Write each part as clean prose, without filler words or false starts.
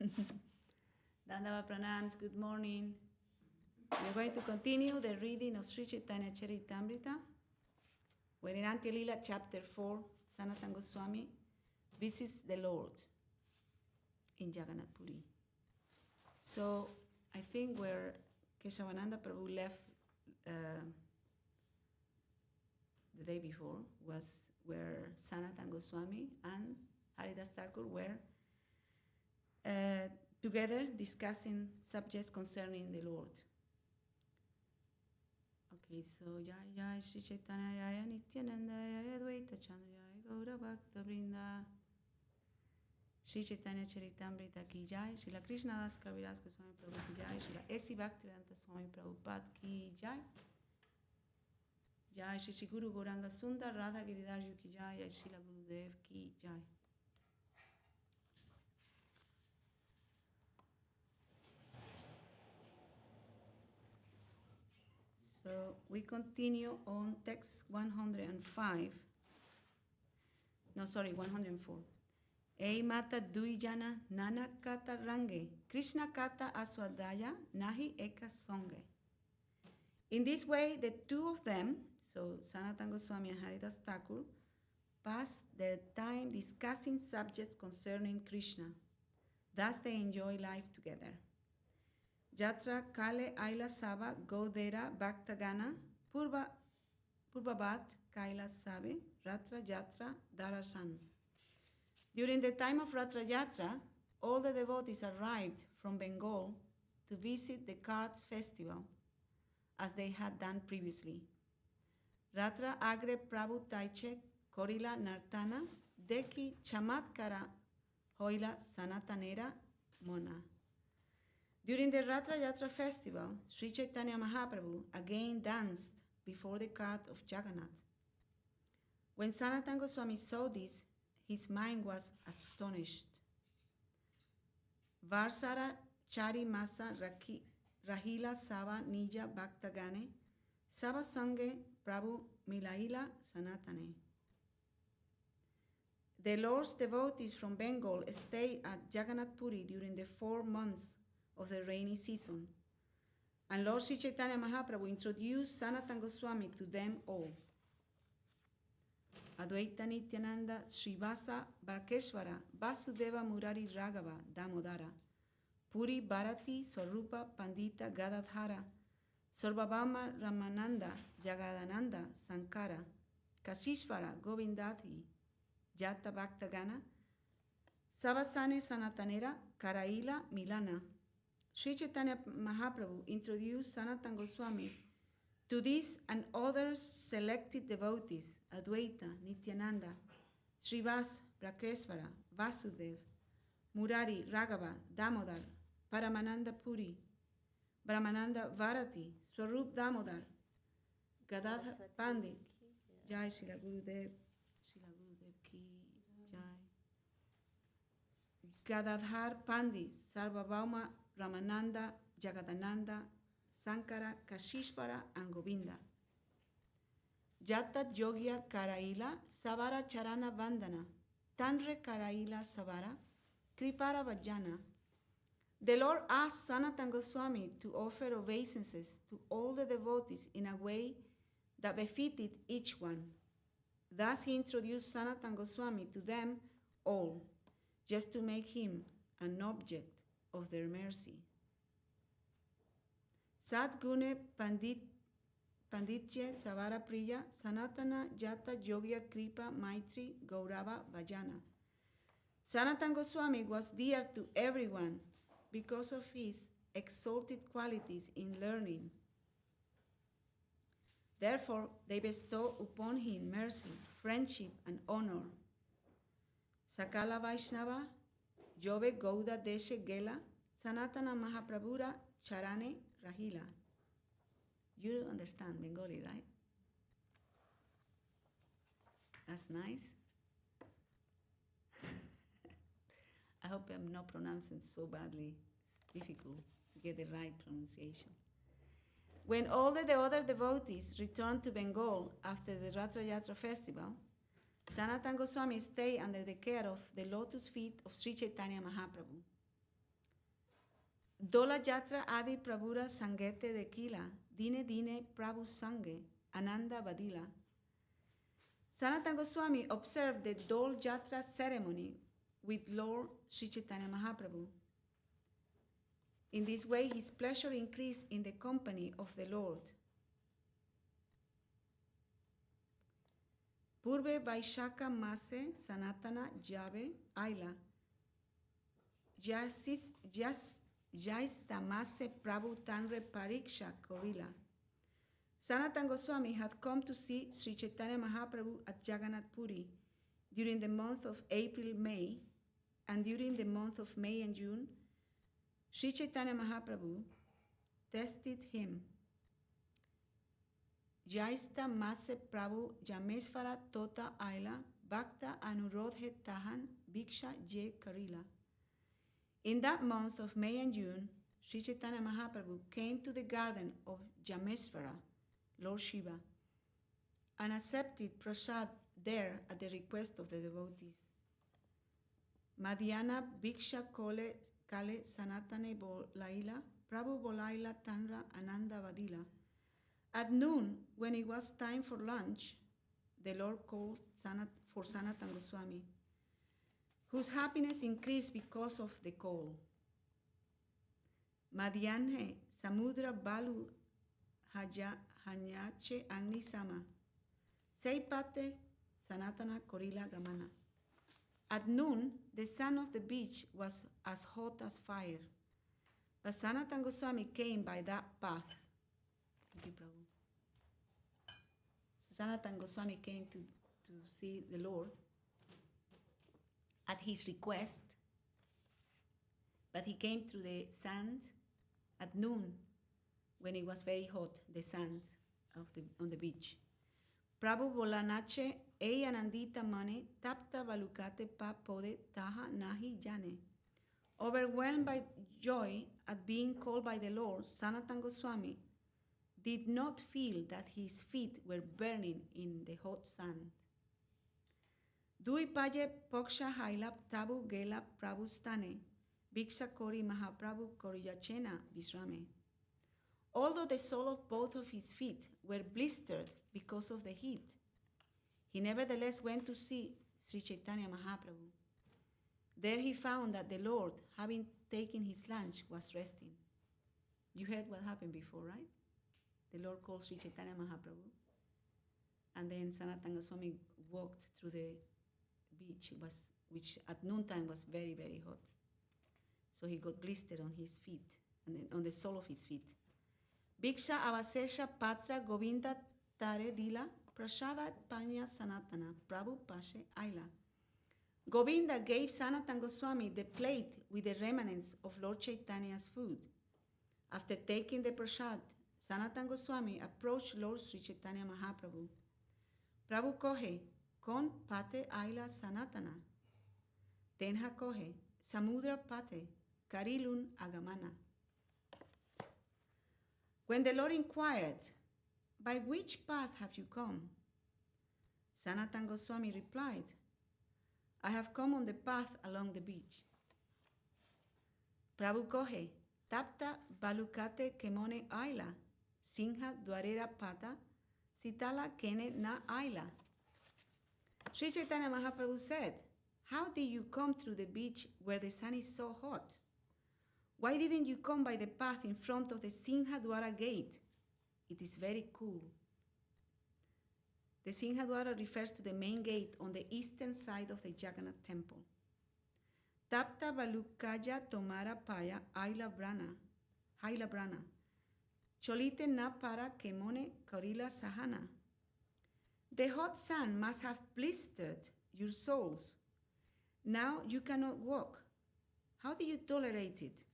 Dandava pranams, good morning. We are going to continue the reading of Śrī Caitanya-caritāmṛta, where in Antya-līlā chapter 4, Sanātana Gosvāmī visits the Lord in Jagannātha Purī. So I think where Keshavananda Prabhu left the day before was where Sanātana Gosvāmī and Haridas Thakur were together discussing subjects concerning the Lord. Okay, so Jai Jai Śrī Caitanya Nityananda Jai Advaita Chandra Jai Gaura Bhakta Vrinda Śrī Caitanya-caritāmṛta ki Jai, Śrīla Krishna Das Kaviraj Gosvāmī Prabhu ki Jai, Śrīla S.C. Bhaktivedanta Swami Prabhupada ki Jai, Jai Shri Shri Guru Gauranga Sundar Radha Giridhar ki Jai, Jai Śrīla Gurudev ki Jai. So we continue on text 105. No, sorry, 104. Ei mata duijana nana kata range, Krishna kata aswadaya nahi eka songe. In this way, the two of them, so Sanātana Gosvāmī and Haridas Thakur, passed their time discussing subjects concerning Krishna. Thus they enjoy life together. Yatra kale aila sava godera bhaktagana purvabat kaila sabe ratra yatra darasan. During the time of Ratra Yatra, all the devotees arrived from Bengal to visit the carts festival, as they had done previously. Ratra agre prabhu taiche korila nartana deki chamatkara hoila sanatanera mona. During the Ratra Yatra festival, Śrī Caitanya Mahaprabhu again danced before the cart of Jagannātha. When Sanātana Gosvāmī saw this, his mind was astonished. Varsara chari masa rahila sava nija bhaktagane sava sange prabhu milaila sanatane. The Lord's devotees from Bengal stayed at Jagannātha Purī during the 4 months of the rainy season, and Lord Śrī Caitanya Mahaprabhu introduced Sanātana Gosvāmī to them all. Advaita Nityananda Srivasa Bharkeshwara Vasudeva Murari Raghava Damodara Puri Bharati Swarupa Pandita Gadadhara Sarvabhauma Ramananda Jagadananda Sankara Kashishvara Govindati Jata Bhaktagana Savasane Sanatanera Karaila Milana. Śrī Caitanya Mahaprabhu introduced Sanātana Gosvāmī to these and other selected devotees, Advaita, Nityananda, Srivasa, Bharkeshwara, Vasudeva, Murari, Raghava, Damodar, Paramananda Puri, Brahmananda Bharati, Swarup Damodar, Gadadhar Pandit, Jai Śrīla Gurudev ki Jai. Gadadhar Pandit, Sarvabhauma Ramananda, Jagadananda, Sankara, Kashishvara, and Govinda. Jata Yogya Karaila, Savara Charana Vandana, Tanre Karaila Savara, Kripara Vajana. The Lord asked Sanātana Gosvāmī to offer obeisances to all the devotees in a way that befitted each one. Thus he introduced Sanātana Gosvāmī to them all, just to make him an object of their mercy. Sadgune Panditya Savara Priya Sanatana Jata Yogya Kripa Maitri Gaurava Vajana. Sanātana Gosvāmī was dear to everyone because of his exalted qualities in learning. Therefore, they bestow upon him mercy, friendship, and honor. Sakala Vaishnava Jove Gauda Deshe Gela Sanātana Mahaprabhura Charane Rahila. You understand Bengali, right? That's nice. I hope I'm not pronouncing so badly. It's difficult to get the right pronunciation. When all the other devotees returned to Bengal after the Ratra Yatra festival, Sanātana Gosvāmī stayed under the care of the lotus feet of Śrī Caitanya Mahaprabhu. Dola Yatra Adi Prabhura Sangete Dekila, Dine Dine Prabhu Sange, Ananda Vadila. Sanātana Gosvāmī observed the Dol Yatra ceremony with Lord Śrī Caitanya Mahaprabhu. In this way, his pleasure increased in the company of the Lord. Purve Vaishaka Mase Sanātana Jave Aila. Jaista Mase Prabhu Tanre Pariksha Korila. Sanātana Gosvāmī had come to see Śrī Caitanya Mahaprabhu at Jagannath Purī during the month of April-May, and during the month of May and June, Śrī Caitanya Mahaprabhu tested him. Jaista Mase Prabhu Jamesvara Tota Aila Bhakta Anurodhe Tahan Bhiksha Je Karila. In that month of May and June, Śrī Caitanya Mahaprabhu came to the garden of Jamesvara, Lord Shiva, and accepted prasad there at the request of the devotees. Madhyana Bhiksha Kale Sanātane Bolaila Prabhu Bolaila Tanra Ananda Vadila. At noon, when it was time for lunch, the Lord called for Sanātana Gosvāmī, whose happiness increased because of the call. Madhyane Samudra Balu Hanyache Agni Sama Seipate Sanātana Korila Gamana. At noon, the sun of the beach was as hot as fire, but Sanātana Gosvāmī came by that path. Thank you, Prabhu. Sanātana Gosvāmī came to see the Lord at his request, but he came through the sand at noon when it was very hot, the sand on the beach. Prabhu Bolanache Ei Anandita Mane Tapta Balukate Pa Pode Taha Nahi Jane. Overwhelmed by joy at being called by the Lord, Sanātana Gosvāmī did not feel that his feet were burning in the hot sand. Dui Paje Poksha Hailap Tabu Gelap Prabhu Stane Bhiksha Kori Mahaprabhu Koriyachena Visrame. Although the sole of both of his feet were blistered because of the heat, he nevertheless went to see Śrī Caitanya Mahaprabhu. There he found that the Lord, having taken his lunch, was resting. You heard what happened before, right? The Lord called Śrī Caitanya Mahaprabhu, and then Sanātana Gosvāmī walked through the beach, which at noontime was very, very hot. So he got blistered on his feet, on the sole of his feet. Bhiksha Avasesha Patra Govinda Tare Dila Prasada Panya Sanātana Prabhu Pashe Aila. Govinda gave Sanātana Gosvāmī the plate with the remnants of Lord Chaitanya's food. After taking the prasad, Sanātana Gosvāmī approached Lord Śrī Caitanya Mahaprabhu. Prabhu kohe, kon pate aila Sanātana. Tenha kohe, samudra pate, karilun agamana. When the Lord inquired, by which path have you come? Sanātana Gosvāmī replied, I have come on the path along the beach. Prabhu kohe, tapta balukate kemone aila, singha dwarera pata, sitala kene na aila. Śrī Caitanya Mahaprabhu said, how did you come through the beach where the sun is so hot? Why didn't you come by the path in front of the Singhadwara gate? It is very cool. The Singhadwara refers to the main gate on the eastern side of the Jagannath temple. Tapta balukaya tomara paya aila brana. Cholite na para kemone korila sahana. The hot sun must have blistered your souls. Now you cannot walk. How do you tolerate it?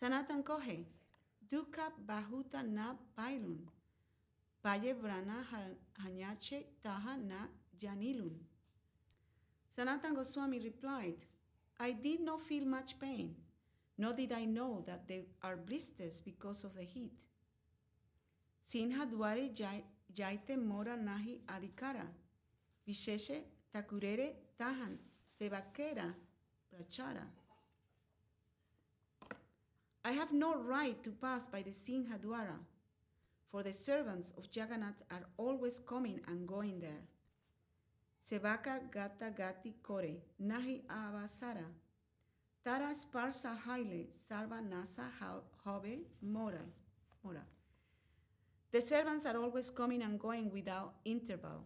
Sanātana kohe, dukkha bahuta na pailun. Paye brana hanyache taha na janilun. Sanātana Gosvāmī replied, I did not feel much pain, nor did I know that there are blisters because of the heat. Sinha dware jaite mora nahi adhikara, visheshe takurere tahan sevakera prachara. I have no right to pass by the Singhadwara, for the servants of Jagannath are always coming and going there. Sevaka gata gati kore, nahi avasara. Tara sparsa haile, sarva nasa hobe mora. The servants are always coming and going without interval.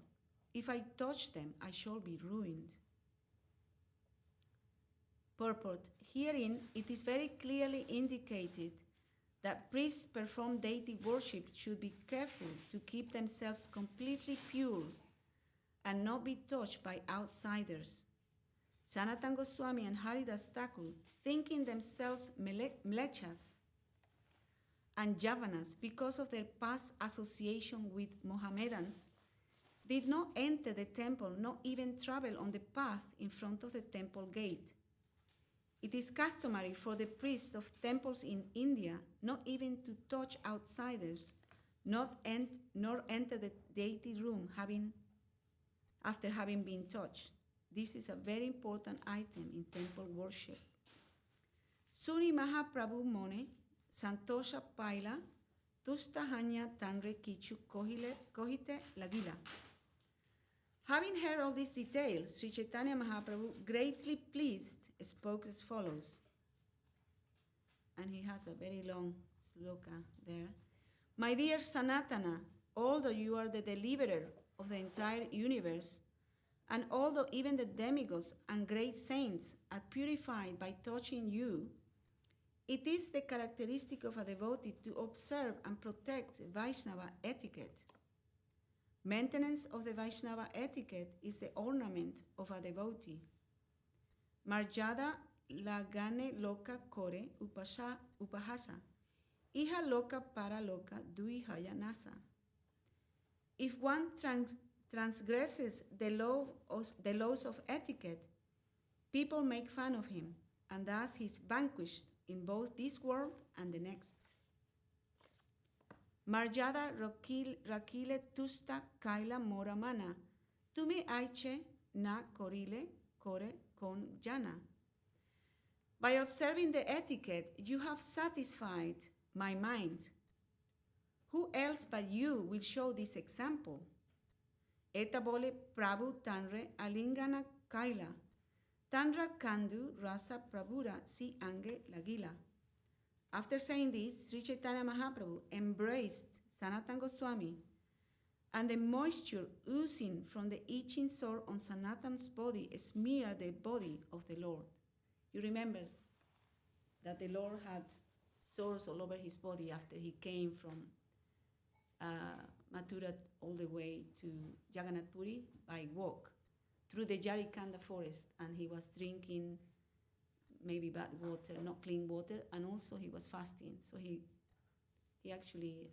If I touch them, I shall be ruined. Purport. Herein, it is very clearly indicated that priests perform deity worship should be careful to keep themselves completely pure and not be touched by outsiders. Sanātana Gosvāmī and Haridas Thakur, thinking themselves mlechas and Javanas because of their past association with Mohammedans, did not enter the temple, not even travel on the path in front of the temple gate. It is customary for the priests of temples in India not even to touch outsiders, nor enter the deity room after having been touched. This is a very important item in temple worship. Suri Mahaprabhu Mone, Santosha Paila, Tusta Hanya Tanre Kichu Kohite Lagila. Having heard all these details, Śrī Caitanya Mahaprabhu, greatly pleased, spoke as follows. And he has a very long sloka there. My dear Sanātana, although you are the deliverer of the entire universe, and although even the demigods and great saints are purified by touching you, it is the characteristic of a devotee to observe and protect Vaishnava etiquette. Maintenance of the Vaishnava etiquette is the ornament of a devotee. Marjada lagane loka kore upahasa, iha loka para loka duihaya nasa. If one transgresses the laws of etiquette, people make fun of him, and thus he is vanquished in both this world and the next. Marjada rakile tusta kaila moramana, tumi aiche na korile kore kon jana. By observing the etiquette, you have satisfied my mind. Who else but you will show this example? Eta bole Prabhu Tanre Alingana Kaila, Tandra Kandu Rasa Prabhura Si Ange Lagila. After saying this, Śrī Caitanya Mahaprabhu embraced Sanātana Gosvāmī, and the moisture oozing from the itching sore on Sanatana's body smeared the body of the Lord. You remember that the Lord had sores all over his body after he came from Mathura all the way to Jagannath Purī by walk through the Jarikanda forest, and he was drinking maybe bad water, not clean water, and also he was fasting. So he actually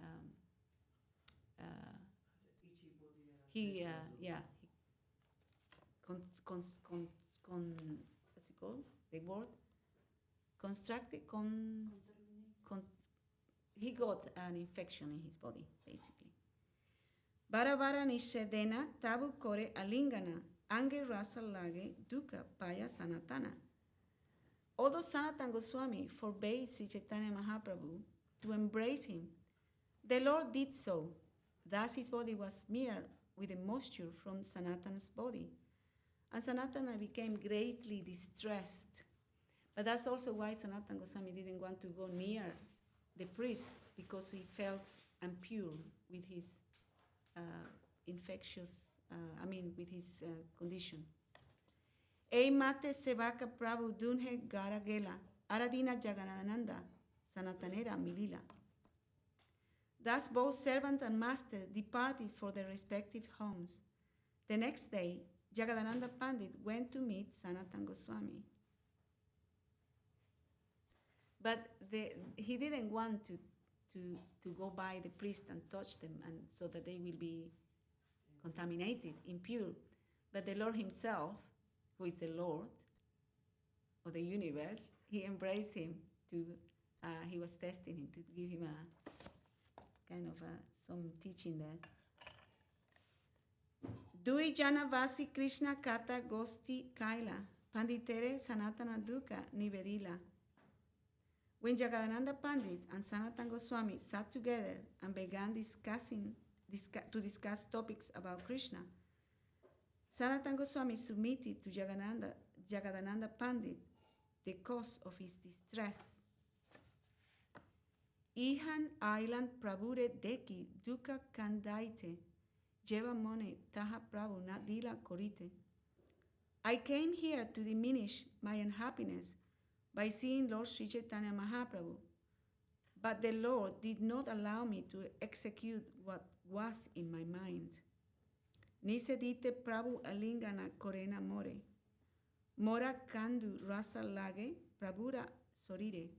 what's it called? The word he got an infection in his body, basically. Bara nishedena tabu kore alingana ange rasa lage dukkha paya Sanātana. Although Sanātana Gosvāmī forbade Śrī Caitanya Mahaprabhu to embrace him, the Lord did so. Thus his body was smeared with the moisture from Sanatana's body, and Sanātana became greatly distressed. But that's also why Sanātana Gosvāmī didn't want to go near the priests, because he felt impure with his with his condition. Ei mate sevaka Prabhu dunhe gara gela, aradina Jagannātha, Sanātanera milila. Thus both servant and master departed for their respective homes. The next day, Jagannātha Pandit went to meet Sanātana Gosvāmī. But he didn't want to go by the priest and touch them, and so that they will be contaminated, impure. But the Lord himself, who is the Lord of the universe, he embraced him he was testing him to give him a kind of some teaching there. Dui jana vasi Krishna kata gosti kaila, panditere Sanātana dukkha nivedila. When Jagannātha Pandit and Sanātana Gosvāmī sat together and began to discuss topics about Krishna, Sanātana Gosvāmī submitted to Jagannātha Pandit the cause of his distress. Ihan ailan prabhure deki dukkha kandaite, jeva mone taha prabhu na dila korite. I came here to diminish my unhappiness by seeing Lord Śrī Caitanya Mahaprabhu, but the Lord did not allow me to execute what was in my mind. Nise dite Prabhu alingana korena more, mora kandu rasa lage prabhura sorire.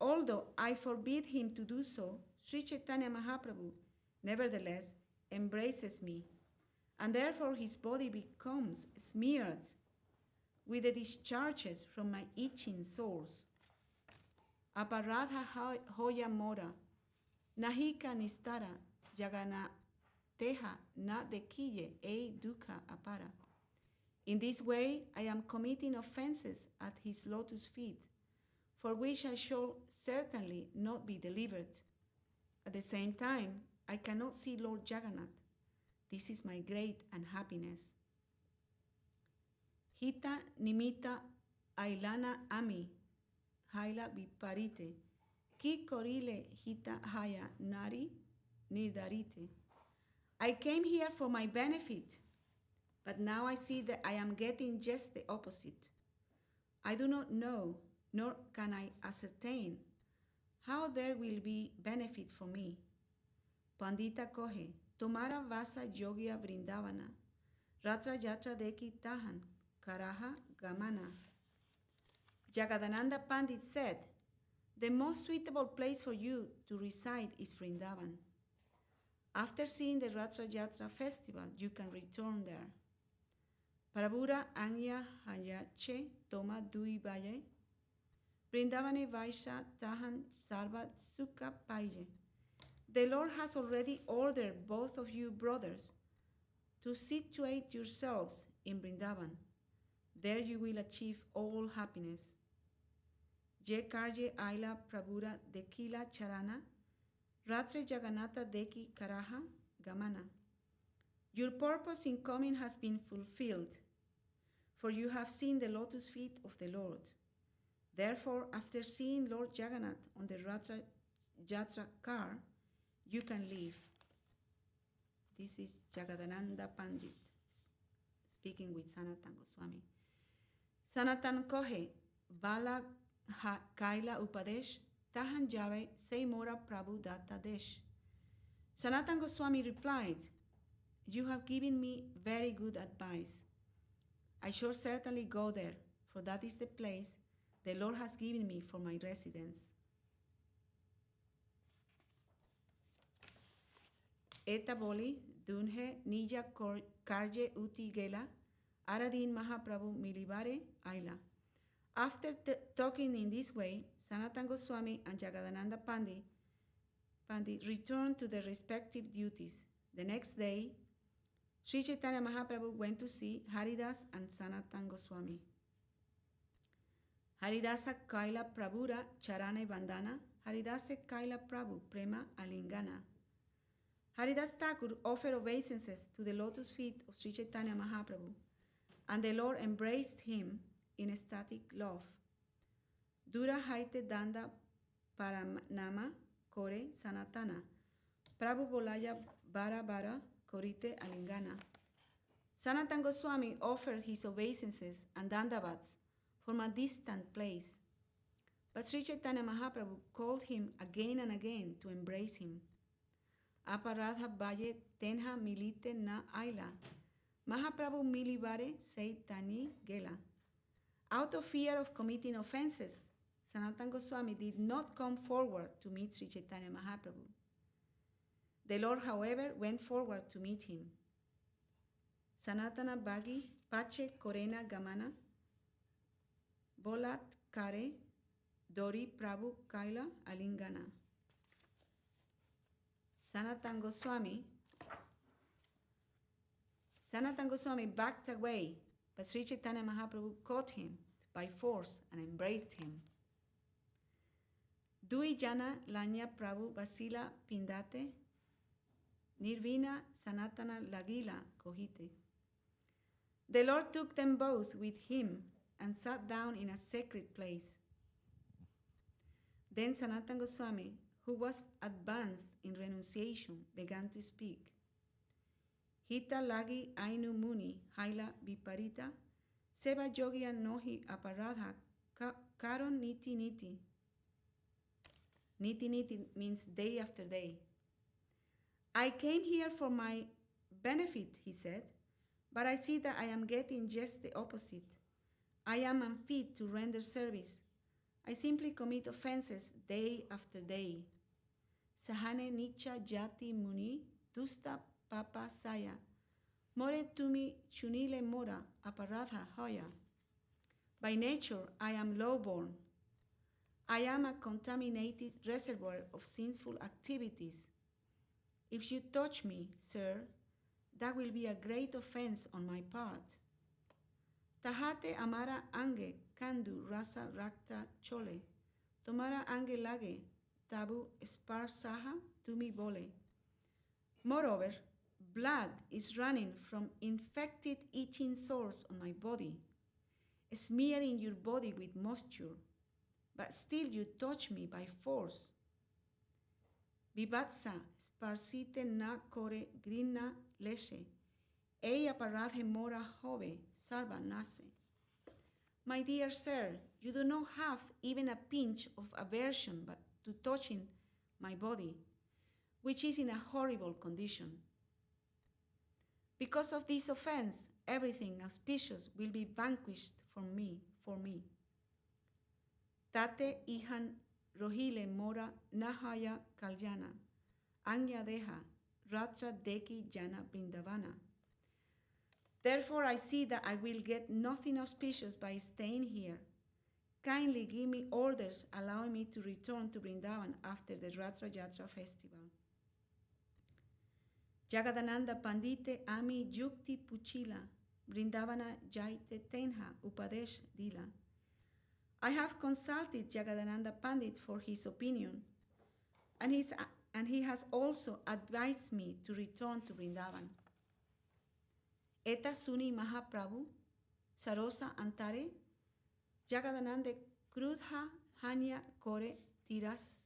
Although I forbid him to do so, Śrī Caitanya Mahaprabhu nevertheless embraces me, and therefore his body becomes smeared with the discharges from my itching sores. Aparadha hoya mora, nahika nistara, Jagannāteha na dekiye e dukkha apara. In this way, I am committing offenses at his lotus feet, for which I shall certainly not be delivered. At the same time, I cannot see Lord Jagannath. This is my great unhappiness. Hita nimita ailana ami, haila viparite, ki korile hita haya nari nirdarite. I came here for my benefit, but now I see that I am getting just the opposite. I do not know, nor can I ascertain, how there will be benefit for me. Pandita kohe, tomara vasa yogya vrindavana, ratra yatra deki tahan, karaha gamana. Jagannātha Pandit said, the most suitable place for you to reside is Vrindavan. After seeing the Ratra Yatra festival, you can return there. Prabhura anya hayache toma dui vaye, Vrindavane vaisha tahan sarva sukha paye. The Lord has already ordered both of you brothers to situate yourselves in Vrindavan. There you will achieve all happiness. Je karye aila prabhura dekila charana, ratre Jagannātha deki karaha gamana. Your purpose in coming has been fulfilled, for you have seen the lotus feet of the Lord. Therefore, after seeing Lord Jagannath on the Ratra Yatra car, you can leave. This is Jagannātha Pandit speaking with Sanātana Gosvāmī. Sanātana kohe, bala kaila upadesh, tahan jave sei mora prabhu datta desh. Sanātana Gosvāmī replied, you have given me very good advice. I shall certainly go there, for that is the place the Lord has given me for my residence. Eta boli dunhe nija karje uti gela, aradin Mahaprabhu milibare aila. After talking in this way, Sanātana Gosvāmī and Jagannātha Pandit returned to their respective duties. The next day, Śrī Caitanya Mahaprabhu went to see Haridas and Sanātana Gosvāmī. Haridasa Kaila Prabhura Charane Vandana, Haridase Kaila Prabhu Prema Alingana. Haridas Thakur offered obeisances to the lotus feet of Śrī Caitanya Mahaprabhu, and the Lord embraced him in ecstatic love. Dura haite danda paranama kore Sanātana, Prabhu bolaya bara bara korite alingana. Sanātana Gosvāmī offered his obeisances and dandavats from a distant place, but Śrī Caitanya Mahaprabhu called him again and again to embrace him. Aparadha vaye tenha milite na aila, Mahaprabhu milibare sei tani gela. Out of fear of committing offenses, Sanātana Gosvāmī did not come forward to meet Śrī Caitanya Mahaprabhu. The Lord, however, went forward to meet him. Sanātana bhagi pache korena gamana, bolat kare dori prabhu kaila alingana. Sanātana Gosvāmī backed away, but Śrī Caitanya Mahaprabhu caught him by force and embraced him. Dui jana lanya prabhu vasila pindate, nirvina Sanātana lagila kohite. The Lord took them both with him and sat down in a sacred place. Then Sanātana Gosvāmī, who was advanced in renunciation, began to speak. Hita lagi ainu muni haila viparita, seva yogya nohi aparadha karon niti niti. Niti niti means day after day. I came here for my benefit, he said, but I see that I am getting just the opposite. I am unfit to render service. I simply commit offenses day after day. Sahane nicha jati muni dusta papa saya. More tumi chunile mora aparadha hoya. By nature, I am low-born. I am a contaminated reservoir of sinful activities. If you touch me, sir, that will be a great offense on my part. Tahate amara ange kandu rasa rakta chole. Tomara ange lage tabu sparsaha tumi bole. Moreover, blood is running from infected itching sores on my body, smearing your body with moisture, but still you touch me by force. Vivatsa sparsite na kore grina leshe, ei aparadhe mora hove sarva nase. My dear sir, you do not have even a pinch of aversion but to touching my body, which is in a horrible condition. Because of this offense, everything auspicious will be vanquished from me, for me. Tate ihan rohile mora nahaya kaljana, anya deha, ratra deki jana brindavana. Therefore I see that I will get nothing auspicious by staying here. Kindly give me orders allowing me to return to Vrindavan after the Ratra Yatra festival. Jagannātha Pandite Ami Yukti Puchila, Vrindavana Jaite Tenha Upadesh Dila. I have consulted Jagannātha Pandit for his opinion, and he has also advised me to return to Vrindavan. Eta Suni Mahaprabhu, Sarosa Antare, Jagannātha Krudha Hanya Kore Tiras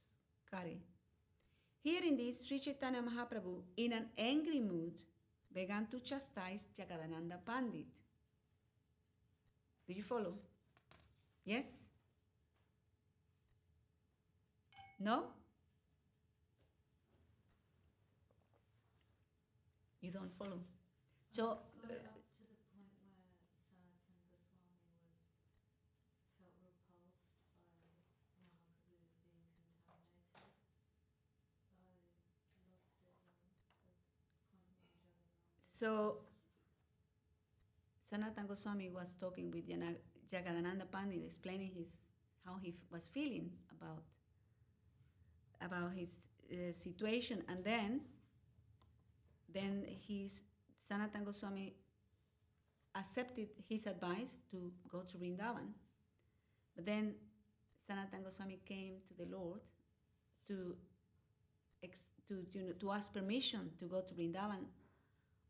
Kare. Hearing this, Śrī Caitanya Mahaprabhu, in an angry mood, began to chastise Jagannātha Pandit. Do you follow? Yes? No? You don't follow. So, going up to the point where Sanātana Gosvāmī felt repulsed by Mahaprabhu being contaminated. so Sanātana Gosvāmī was talking with Jagannātha Pandit, explaining how he was feeling about his situation, and then Sanātana Gosvāmī accepted his advice to go to Vrindavan. But then Sanātana Gosvāmī came to the Lord to ask permission to go to Vrindavan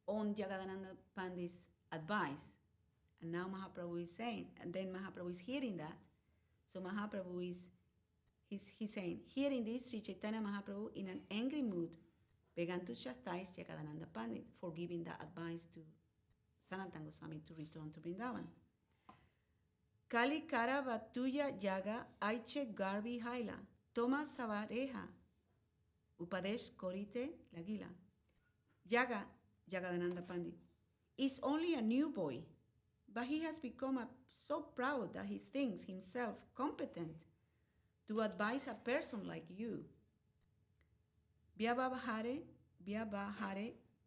on Jagannātha Pandit's advice. And now Mahaprabhu is saying, and then Mahaprabhu is hearing that. So Mahaprabhu he's saying, hearing this, Śrī Caitanya Mahaprabhu in an angry mood began to chastise Jagannātha Pandit for giving that advice to Sanātana Gosvāmī to return to Vrindavan. Kali kara vatuya yaga aiche garbi haila, toma savareha, upadesh korite lagila. Jagannātha Pandit is only a new boy, but he has become so proud that he thinks himself competent to advise a person like you. Vyabhahare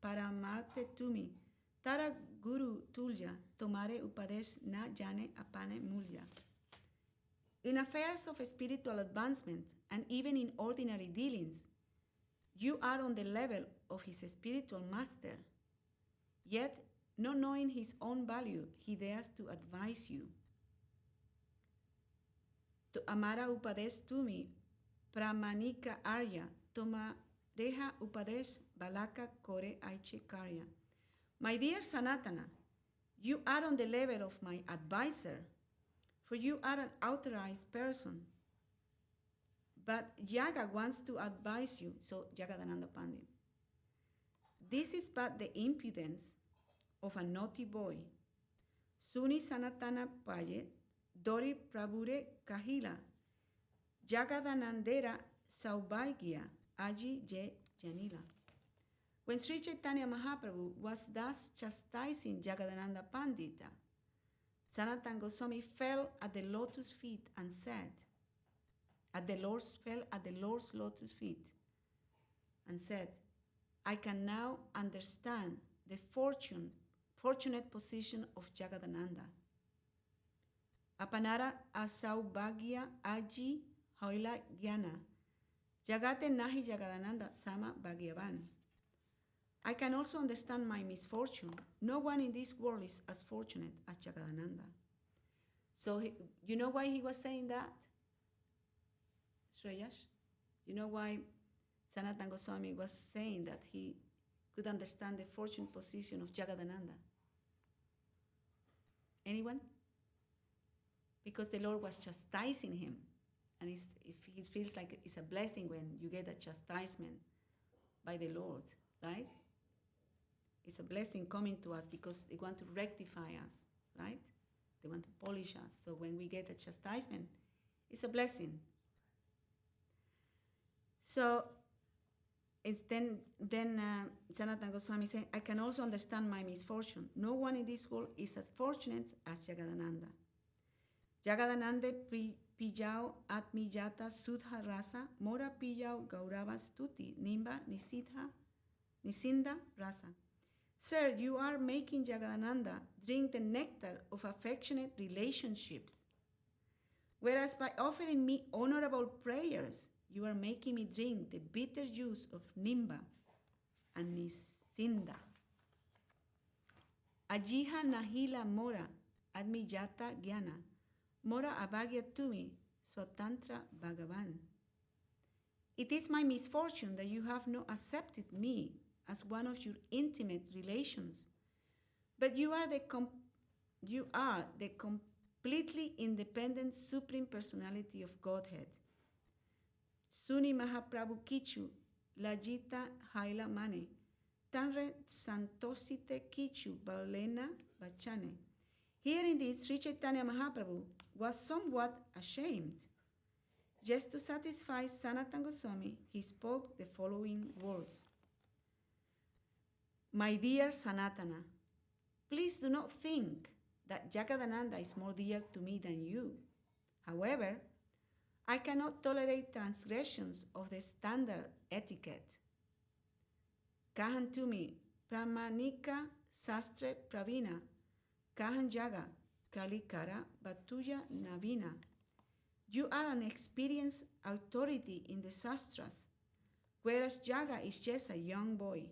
paramarte tumi, tara guru tulya, tomare upadesh na jane apane mulya. In affairs of spiritual advancement, and even in ordinary dealings, you are on the level of his spiritual master. Yet, not knowing his own value, he dares to advise you. To amara upadesh tumi, Pramanika Arya, Tomareha Upadesh Balaka Kore Aiche Karya. My dear Sanātana, you are on the level of my advisor, for you are an authorized person. But Yaga wants to advise you, so Jagannātha Pandit. This is but the impudence of a naughty boy. Suni Sanātana Paye, Dori Prabhure Kahila, Jagannātha Saubhagya, Aji Je Janila. When Śrī Caitanya Mahaprabhu was thus chastising Jagannātha Pandita, Sanātana Gosvāmī fell at the lotus feet and said, fell at the Lord's lotus feet and said, I can now understand the fortunate position of Jagannātha. Apanara asaubhagya aji hoila jnana, jagate nahi Jagannātha sama bhagyavan. I can also understand my misfortune. No one in this world is as fortunate as Jagannātha. So you know why he was saying that? Shreyash? You know why Sanātana Gosvāmī was saying that he could understand the fortunate position of Jagannātha? Anyone? Because the Lord was chastising him. And if he feels like it's a blessing when you get a chastisement by the Lord, right? It's a blessing coming to us because they want to rectify us, right? They want to polish us. So when we get a chastisement, it's a blessing. So it's then Sanātana Gosvāmī saying, I can also understand my misfortune. No one in this world is as fortunate as Jagannātha. Jagannātha pijao atmijata sudha rasa, mora pijao gaurava stuti, nimba nisinda rasa. Sir, you are making Jagannātha drink the nectar of affectionate relationships, whereas by offering me honorable prayers, you are making me drink the bitter juice of nimba and nisinda. Ajiha nahila mora admijata jnana, mora abhagya tumi swatantra bhagavan. It is my misfortune that you have not accepted me as one of your intimate relations, but you are the completely independent Supreme Personality of Godhead. Suni Mahaprabhu Kichu, Lajita Haila Mane, Tanre Santosite Kichu, Baulena Bachane. Hearing this, Śrī Caitanya Mahaprabhu was somewhat ashamed. Just to satisfy Sanātana Gosvāmī, he spoke the following words. My dear Sanātana, please do not think that Jagannātha is more dear to me than you. However, I cannot tolerate transgressions of the standard etiquette. Kahan tumi pramanika sastre pravina, kahan jaga kalikara batuya navina. You are an experienced authority in the sastras, whereas Jaga is just a young boy.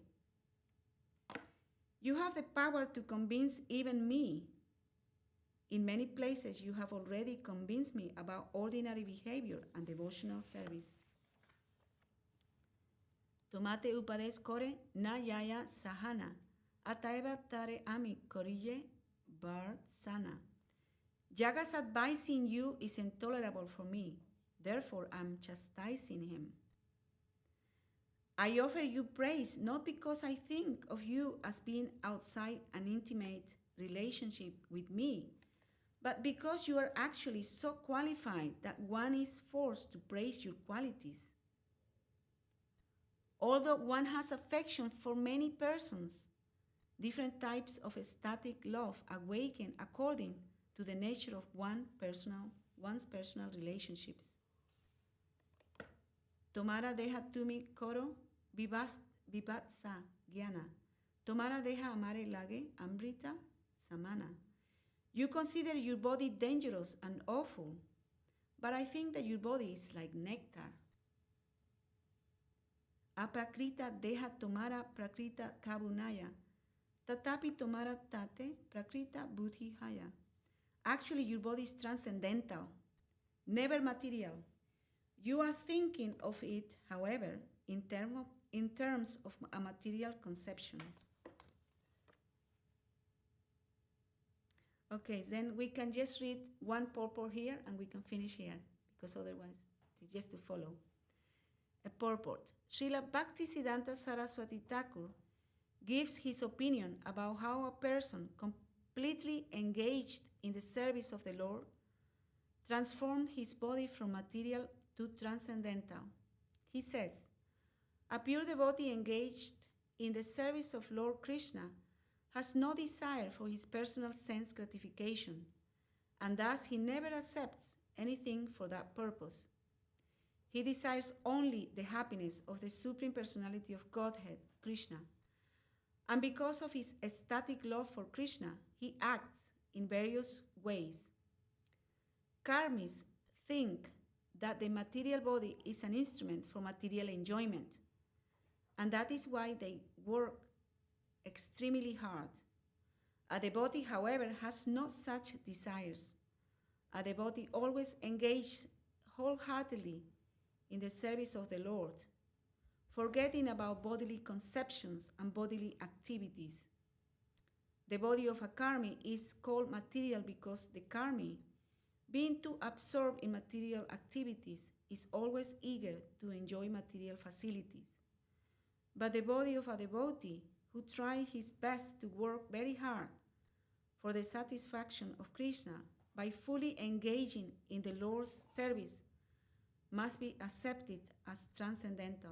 You have the power to convince even me. In many places, you have already convinced me about ordinary behavior and devotional service. Tomate upades kore na yaya sahana, ataeva tare ami korije bar sana. Jaga's advising you is intolerable for me, therefore I'm chastising him. I offer you praise not because I think of you as being outside an intimate relationship with me, but because you are actually so qualified that one is forced to praise your qualities. Although one has affection for many persons, different types of ecstatic love awaken according to the nature of one's personal relationships. Tomara deha tumi koro vivatsa jnana. Tomara deha amare lage amrita samana. You consider your body dangerous and awful, but I think that your body is like nectar. Aprakrita deha tomara prakrita kabunaya, tatapi tomara tate prakrita buddhi haya. Actually, your body is transcendental, never material. You are thinking of it, however, in terms of a material conception. Okay, then we can just read one purport here and we can finish here, because otherwise, just to follow. A purport. Srila Bhaktisiddhanta Saraswati Thakur gives his opinion about how a person completely engaged in the service of the Lord transformed his body from material to transcendental. He says, a pure devotee engaged in the service of Lord Krishna has no desire for his personal sense gratification, and thus he never accepts anything for that purpose. He desires only the happiness of the Supreme Personality of Godhead, Krishna. And because of his ecstatic love for Krishna, he acts in various ways. Karmis think that the material body is an instrument for material enjoyment, and that is why they work extremely hard. A devotee, however, has no such desires. A devotee always engages wholeheartedly in the service of the Lord, forgetting about bodily conceptions and bodily activities. The body of a karmi is called material because the karmi, being too absorbed in material activities, is always eager to enjoy material facilities. But the body of a devotee who tries his best to work very hard for the satisfaction of Krishna by fully engaging in the Lord's service must be accepted as transcendental,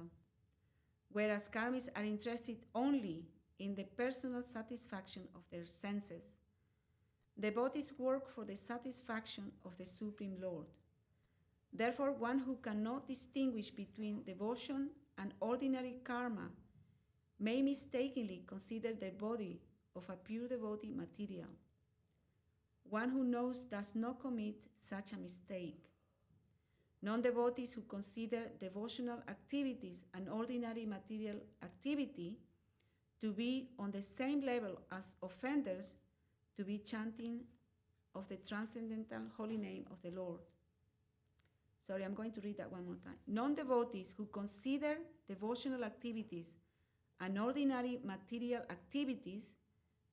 whereas karmis are interested only in the personal satisfaction of their senses. Devotees work for the satisfaction of the Supreme Lord. Therefore, one who cannot distinguish between devotion and ordinary karma may mistakenly consider the body of a pure devotee material. One who knows does not commit such a mistake. Non-devotees who consider devotional activities and ordinary material activity to be on the same level as offenders to be chanting of the transcendental holy name of the Lord. Sorry, I'm going to read that one more time. Non-devotees who consider devotional activities and ordinary material activities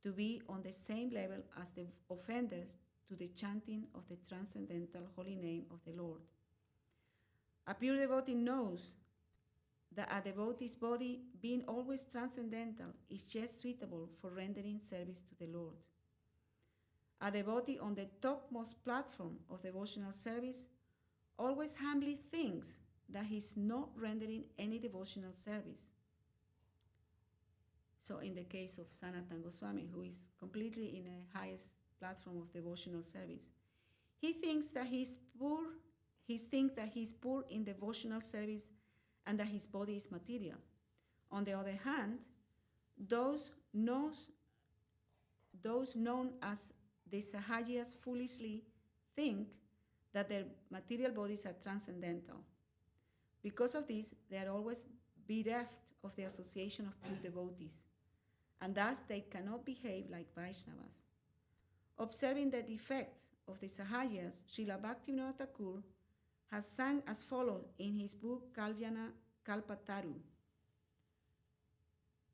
to be on the same level as the offenders to the chanting of the transcendental holy name of the Lord. A pure devotee knows that a devotee's body, being always transcendental, is just suitable for rendering service to the Lord. A devotee on the topmost platform of devotional service always humbly thinks that he is not rendering any devotional service. So in the case of Sanātana Gosvāmī, who is completely in the highest platform of devotional service, he thinks that he is poor. He thinks that he is poor in devotional service and that his body is material. On the other hand, those known as the Sahajiyas foolishly think that their material bodies are transcendental. Because of this, they are always bereft of the association of pure devotees, and thus they cannot behave like Vaishnavas. Observing the defects of the Sahajiyas, Srila Bhaktivinoda Thakur has sung as follows in his book Kalyana Kalpataru.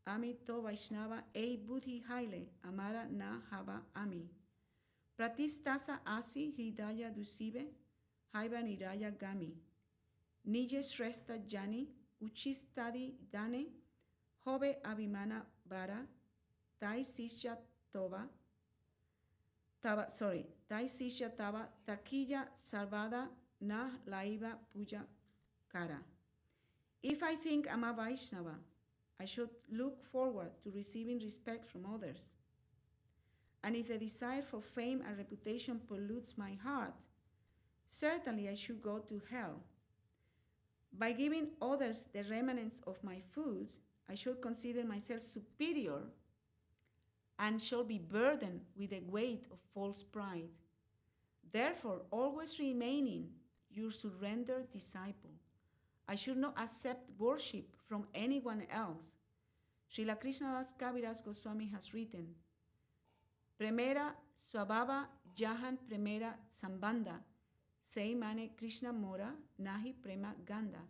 Ami to Vaishnava ei buddhi haile amara na hava ami. Pratistasa asi hridaya dusive haiva niraya gami. Nije shrestha jani uchistadi dane hobe abhimana vara tai sishya tava takiya sarvada na laiva puja kara. If I think I'm a Vaishnava, I should look forward to receiving respect from others. And if the desire for fame and reputation pollutes my heart, certainly I should go to hell. By giving others the remnants of my food, I should consider myself superior and shall be burdened with the weight of false pride. Therefore, always remaining your surrendered disciple, I should not accept worship from anyone else. Srila Krishnadas Kaviraj Goswami has written, Premera Swabhava Jahan Premera Sambandha Sei mane Krishna mora, nahi prema ganda.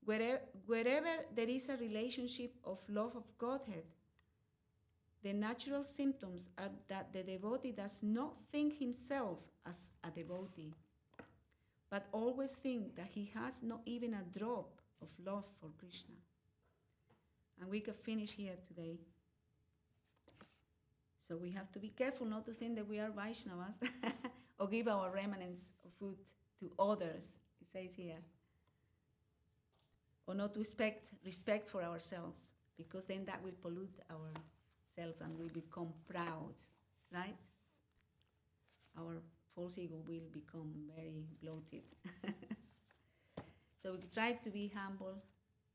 Wherever there is a relationship of love of Godhead, the natural symptoms are that the devotee does not think himself as a devotee, but always think that he has not even a drop of love for Krishna. And we can finish here today. So we have to be careful not to think that we are Vaishnavas or give our remnants of food to others, it says here. Or not to expect respect for ourselves, because then that will pollute our self and we become proud, right? Our false ego will become very bloated. So we try to be humble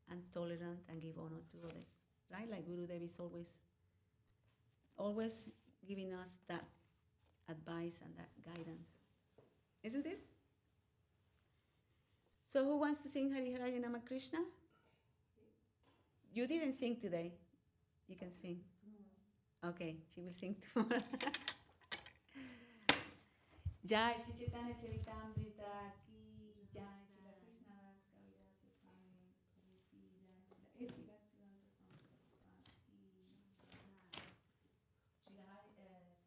and tolerant and give honor to others, right? Like Guru Devi is always giving us that advice and that guidance, isn't it? So who wants to sing Hari Haraya Nama Krishna? You didn't sing today. You can sing. Okay, she will sing tomorrow. Jai Śrī Caitanya-caritāmṛta ki jai, Śrīla Krishna Das Kavirāja Gosvāmī Purī ki jai, Śrīla Bhakti Sanātana is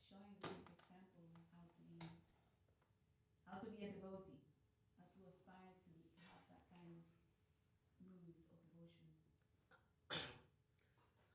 showing this example of how to be a devotee, how to aspire to have that kind of mood of devotion.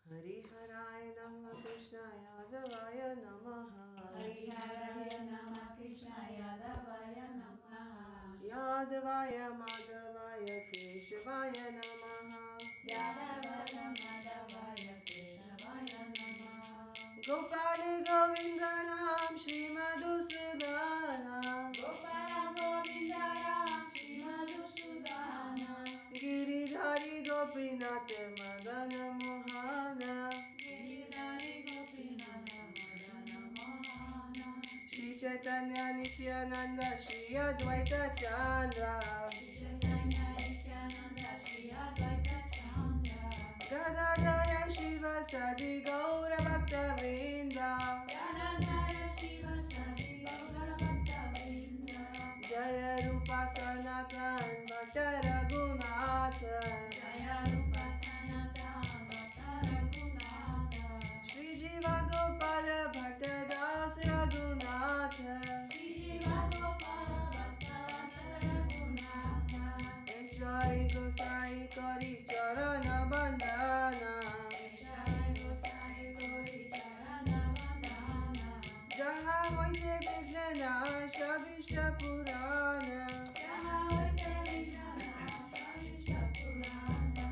Hari Haraya Nama Krishna Yadavaya Namaha. Hari Haraya Nama Krishna Yadavaya Namaha. Yadavaya Madhavaya Keshavaya Namaha. Yadavaya Madhavaya Keshavaya Namaha. Gopala Govindanam Shri Madhusudana. Gopala Govindaram Shri Madhusudana. Giridhari Gopinath Madana Mohana. Giridhari Gopinath Madana Mohana. Śrī Caitanya Nityananda Śrī Advaita Chandra. Śrī Caitanya Nityananda Śrī Advaita Chandra. Gadadhara Shiva Sadi Gaura Bhakta Vrinda. Gadadhara Shiva Sadi Gaura Bhakta Vrinda. Jaya Rupa Sanātana Bhakta Raghunatha. Jaya Rupa Sanātana Bhakta Raghunatha. Shri Jiva Gopala Bhakta Das Raghunatha. Shri Jiva Gopala Bhakta Das Raghunatha. Jai Gosai Kari Charana Bandhana. Jai Gosai Gauri Charana Vandana. Jaha Hoite Vijnana Shavishta Purana. Jaha Hoite Vijnana Shavishta Purana.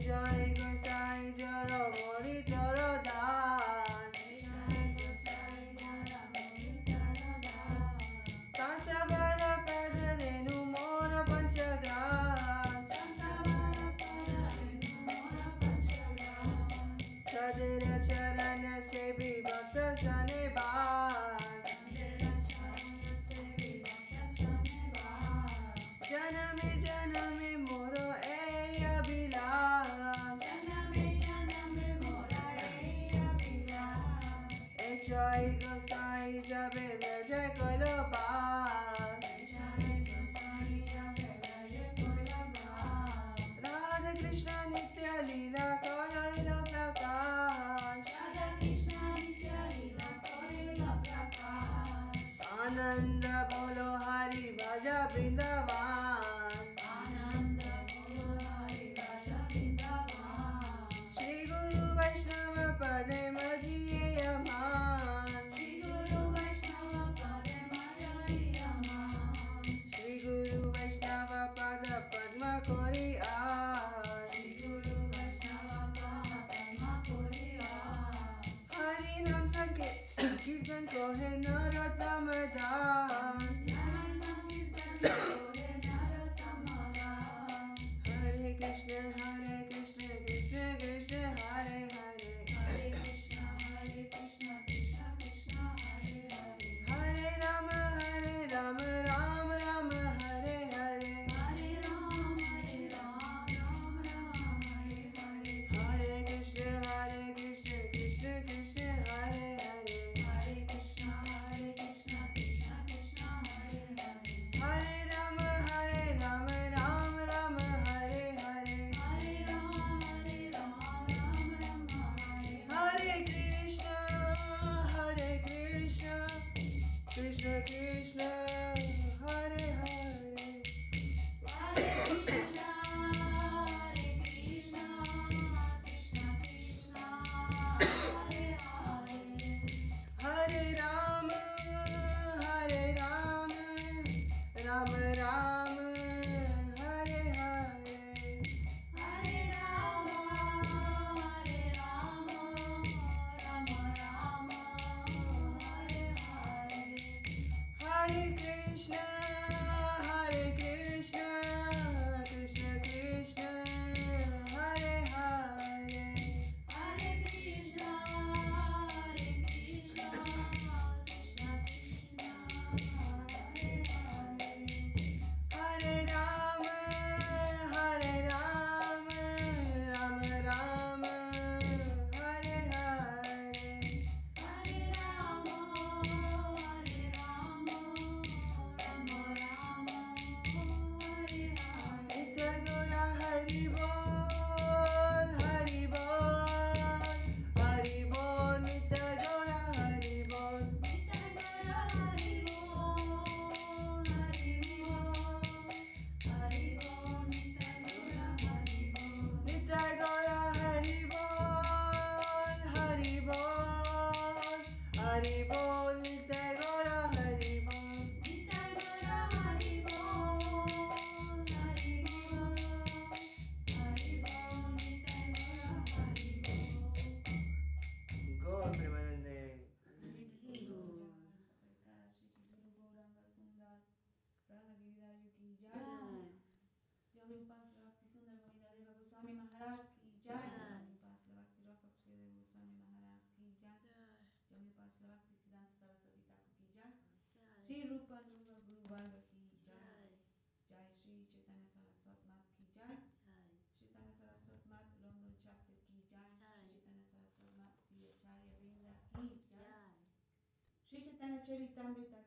Jai Gosai Jara Mori Jara Dan. Jai Gosai Jara Mori Jara Dan. Tansavara Padarenu Mora Panchagram. Sansavara Padarenu Mora Panchagram. Tadira Charana Sevi Bhakta Sanevan. Tadira Charana Sevi Bhakta Sanevan. Janame Janame Moro Eya Bilan. Janame Janame Mora Eya Bilan. Jai Gosai Jabe Vijay Kolopan. Jai Gosai Jabe Vijay Kolopan. Radha Krishna Nitya-līlā Karila Prakash. Radha Krishna Antya-līlā Karila Prakash. Ananda Bolo Hari Bhaja Vrindavan. Ananda Bolo Hari Bhaja Vrindavan. Shri Guru Vaishnava Pade Majiye Aman. Shri Guru Vaishnava Srila Bhakti Siddhanta Saraswati Thakur ki jai. Jai. Sri Rupa Nuga Guru Varga ki jai. Jai. Jai Śrī Caitanya-caritāmṛta ki jai. Jai. Śrī Caitanya-caritāmṛta London chapter ki jai. Jai. Śrī Caitanya-caritāmṛta Sri Acharya Vrinda ki jai. Jai. Śrī Caitanya-caritāmṛta